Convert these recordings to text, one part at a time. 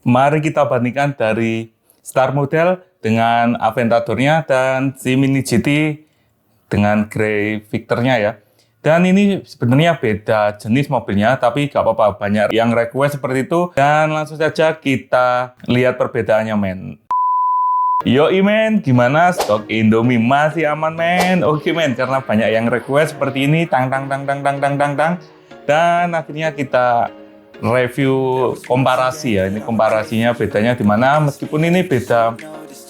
Mari kita bandingkan dari Star Model dengan Aventadornya dan si Mini GT dengan Grey Victornya ya. Dan ini sebenarnya beda jenis mobilnya, tapi gak apa-apa, banyak yang request seperti itu. Dan langsung saja kita lihat perbedaannya, men. Yoi men, gimana stok Indomie masih aman men? Oke men, karena banyak yang request seperti ini, tang. Dan akhirnya kita review komparasi ya. Ini komparasinya bedanya di mana? Meskipun ini beda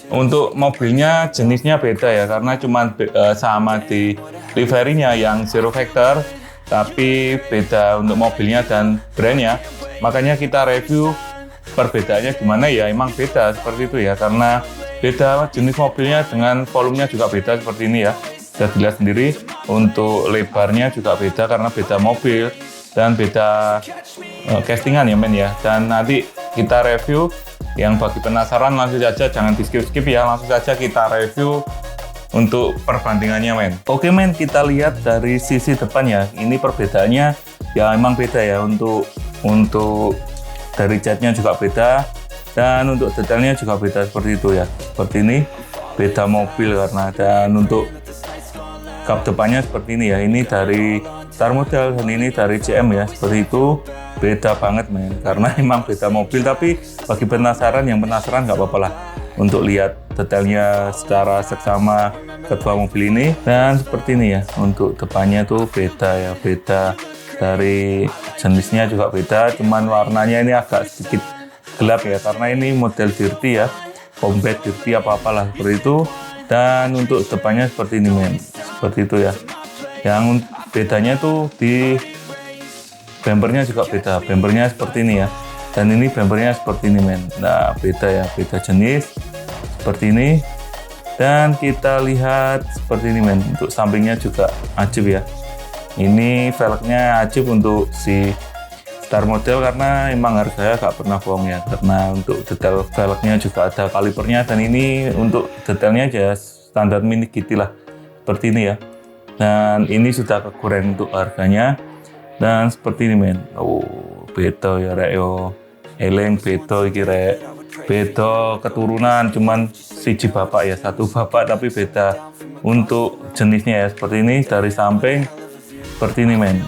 untuk mobilnya, jenisnya beda ya, karena cuma sama di liverynya yang Zero Factor, tapi beda untuk mobilnya dan brandnya. Makanya kita review perbedaannya gimana ya, emang beda seperti itu ya, karena beda jenis mobilnya dengan volumenya juga beda seperti ini ya. Bisa dilihat sendiri, untuk lebarnya juga beda karena beda mobil dan beda castingan ya men ya. Dan nanti kita review, yang bagi penasaran langsung saja, jangan di skip ya, langsung saja kita review untuk perbandingannya men. Oke men, kita lihat dari sisi depan ya. Ini perbedaannya ya emang beda ya, untuk dari catnya juga beda, dan untuk detailnya juga beda seperti itu ya. Seperti ini beda mobil karena, dan untuk kap depannya seperti ini ya. Ini dari Star Model dan ini dari CM ya. Seperti itu beda banget men, karena emang beda mobil. Tapi bagi yang penasaran nggak apa-apa lah untuk lihat detailnya secara seksama kedua mobil ini. Dan seperti ini ya, untuk depannya tuh beda ya, beda dari jenisnya juga beda, cuman warnanya ini agak sedikit gelap ya, karena ini model dirty ya, combat dirty apa-apalah seperti itu. Dan untuk depannya seperti ini men, seperti itu ya. Yang bedanya tuh di bumpernya juga beda, bumpernya seperti ini ya, dan ini bumpernya seperti ini men. Nah beda ya, beda jenis seperti ini. Dan kita lihat seperti ini men, untuk sampingnya juga ajib ya. Ini velgnya ajib untuk si Star Model, karena emang harganya gak pernah bohong ya, karena untuk detail velgnya juga ada kalipernya, dan ini untuk detailnya aja standar Mini GT lah seperti ini ya. Dan ini sudah kekurangan untuk harganya. Dan seperti ini men, beda ya rek yo, eleng beda iki rek, beda keturunan, cuman siji bapak ya, satu bapak tapi beda untuk jenisnya ya. Seperti ini dari samping seperti ini men,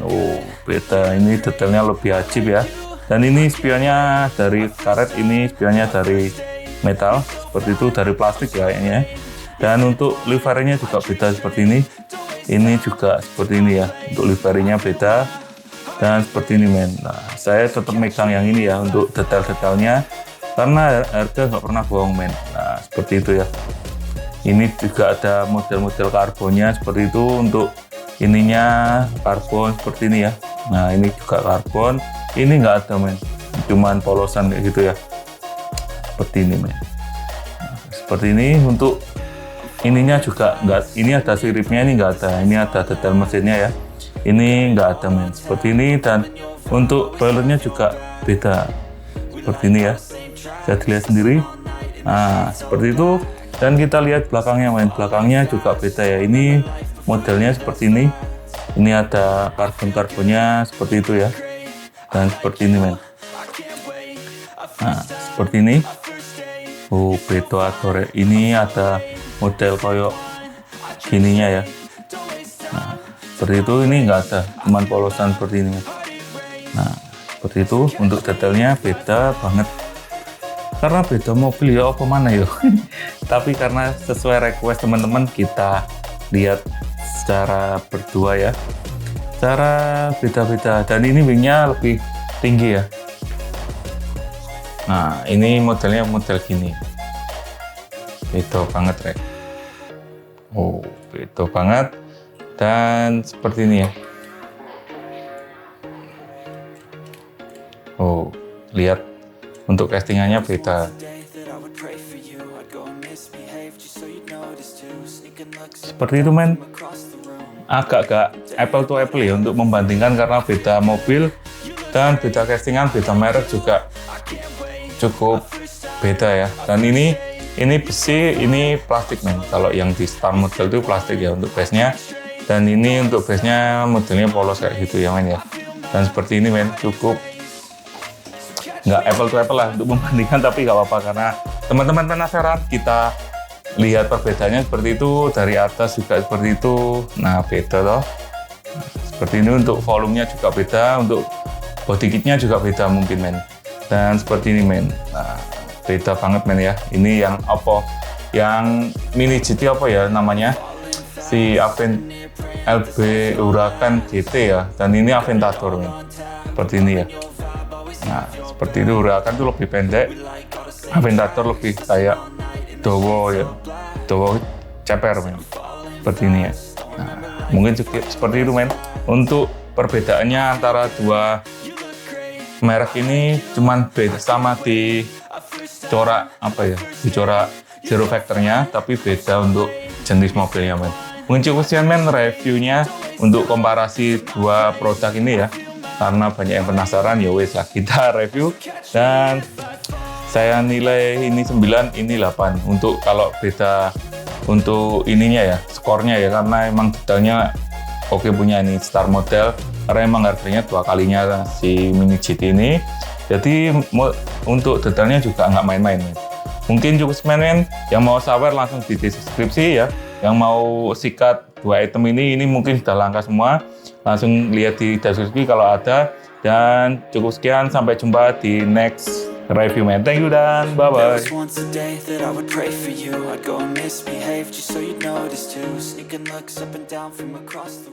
beda, ini detailnya lebih ajib ya. Dan ini spionnya dari karet, ini spionnya dari metal seperti itu, dari plastik ya kayaknya. Dan untuk liverynya juga beda seperti ini juga seperti ini ya, untuk liverynya beda. Dan seperti ini men. Nah, saya tetap megang yang ini ya untuk detail-detailnya, karena harga nggak pernah bohong men. Nah seperti itu ya. Ini juga ada model-model karbonnya seperti itu, untuk ininya karbon seperti ini ya. Nah ini juga karbon, ini nggak ada men, cuman polosan kayak gitu ya, seperti ini men. Nah, seperti ini. Untuk ininya juga nggak, ini ada siripnya, ini nggak ada, ini ada detail mesinnya ya, ini nggak ada men, seperti ini. Dan untuk boilernya juga beda seperti ini ya, bisa dilihat sendiri. Nah seperti itu. Dan kita lihat belakangnya men, belakangnya juga beda ya, ini modelnya seperti ini ada karbon-karbonnya seperti itu ya. Dan seperti ini men. Nah seperti ini, beda adore, ini ada model koyok gininya ya. Nah seperti itu, ini nggak ada, cuman polosan seperti ini. Nah seperti itu, untuk detailnya beda banget, karena beda mobil ya, apa mana yuk. Tapi karena sesuai request teman-teman, kita lihat secara berdua ya, cara beda-beda. Dan ini wingnya lebih tinggi ya. Nah ini modelnya model gini, beda banget rek. Beda banget. Dan seperti ini ya. Lihat untuk castingannya beda. Seperti itu men, agak apple to apple ya untuk membandingkan, karena beda mobil dan beda castingan, beda merek juga cukup beda ya. Dan ini besi, ini plastik men. Kalau yang di Star Model itu plastik ya untuk base-nya, dan ini untuk base-nya modelnya polos kayak gitu ya men ya. Dan seperti ini men, cukup nggak apple to apple lah untuk membandingkan, tapi nggak apa-apa karena teman-teman penasaran. Kita lihat perbedaannya seperti itu, dari atas juga seperti itu. Nah, beda loh. Seperti ini, untuk volumenya juga beda, untuk body kitnya juga beda mungkin men. Dan seperti ini men. Nah, beda banget men ya. Ini yang apa? Yang mini GT apa ya namanya? Si LB Huracan GT ya. Dan ini Aventador men. Seperti ini ya. Nah, seperti itu. Huracan itu lebih pendek. Aventador lebih kayak dowo ya. Dowo ceper men. Seperti ini ya. Nah, mungkin seperti itu men. Untuk perbedaannya antara dua merek ini cuman beda sama di corak apa ya, di corak zero factor-nya, tapi beda untuk jenis mobilnya men. Mungkin cukup sekian men reviewnya untuk komparasi dua produk ini ya, karena banyak yang penasaran ya wes lah kita review. Dan saya nilai ini 9, ini 8 untuk kalau beda untuk ininya ya, skornya ya, karena emang detailnya oke punya ini star model, karena emang harganya 2 kalinya si Mini GT ini. Jadi untuk detailnya juga nggak main-main. Mungkin cukup sekian men. Yang mau sawer langsung di deskripsi ya. Yang mau sikat 2 item ini mungkin sudah langka semua. Langsung lihat di deskripsi kalau ada. Dan cukup sekian, sampai jumpa di next review man. Thank you dan bye bye. There was once a day that I would pray for you. I'd go and misbehave just so you'd notice too. Sneaking looks up and down from across the